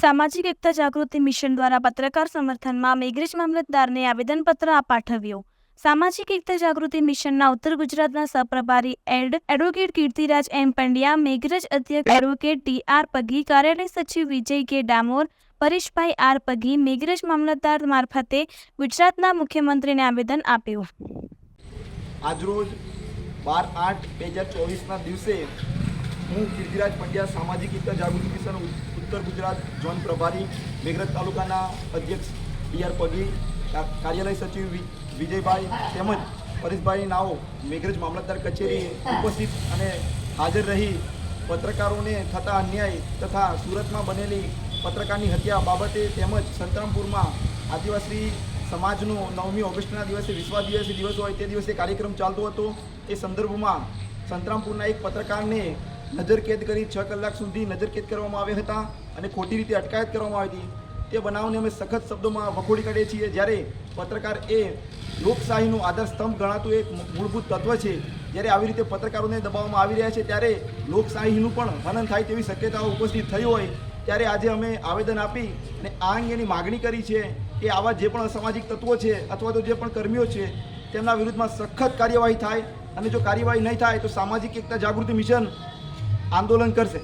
સામાજિક એકતા જાગૃતિ મિશન દ્વારા પત્રકાર સમર્થનમાં મેઘરજ મામલતદારને આવેદનપત્ર પાઠવ્યું। સામાજિક એકતા જાગૃતિ મિશનના ઉત્તર ગુજરાતના સહપ્રભારી એડવોકેટ કીર્તિરાજ એમ પંડ્યા, મેઘરજ અધ્યક્ષ એડવોકેટ ટી આર પગી, કાર્યાલય સચિવ વિજય કે ડામોર, પરેશભાઈ આર પગી, મેઘરજ મામલતદાર મારફતે ગુજરાતના મુખ્યમંત્રીને આવેદન આપ્યું। આજરોજ 12/8/2024ના દિવસે હું કીર્તિરાજ પંડ્યા સામાજિક એકતા જાગૃતિ મિશન ઉત્તર ગુજરાત ઝોન પ્રભારી, મેઘરજ તાલુકાના અધ્યક્ષ ટી આર પગી, કાર્યાલય સચિવ વિજયભાઈ તેમજ પરેશભાઈ નાઓ મેઘરજ મામલતદાર કચેરી ઉપસ્થિત અને હાજર રહી પત્રકારોને થતા અન્યાય તથા સુરતમાં બનેલી પત્રકારની હત્યા બાબતે તેમજ સંતરામપુરમાં આદિવાસી સમાજનો 9મી ઓગસ્ટના દિવસે વિશ્વ આદિવાસી દિવસ હોય તે દિવસે કાર્યક્રમ ચાલતો હતો। એ સંદર્ભમાં સંતરામપુરના એક પત્રકારને નજરકેદ કરી 6 કલાક સુધી નજરકેદ કરવામાં આવ્યા હતા અને ખોટી રીતે અટકાયત કરવામાં આવી હતી। તે બનાવને અમે સખત શબ્દોમાં વખોડી કાઢીએ છીએ। જ્યારે પત્રકાર એ લોકશાહીનું આધાર સ્તંભ ગણાતું એક મૂળભૂત તત્વ છે, જ્યારે આવી રીતે પત્રકારોને દબાવવામાં આવી રહ્યા છે ત્યારે લોકશાહીનું પણ હનન થાય તેવી શક્યતાઓ ઉપસ્થિત થઈ હોય ત્યારે આજે અમે આવેદન આપી અને આ અંગેની માગણી કરી છે કે આવા જે પણ અસામાજિક તત્વો છે અથવા તો જે પણ કર્મીઓ છે તેમના વિરુદ્ધમાં સખત કાર્યવાહી થાય અને જો કાર્યવાહી નહીં થાય તો સામાજિક એકતા જાગૃતિ મિશન આંદોલન કરશે।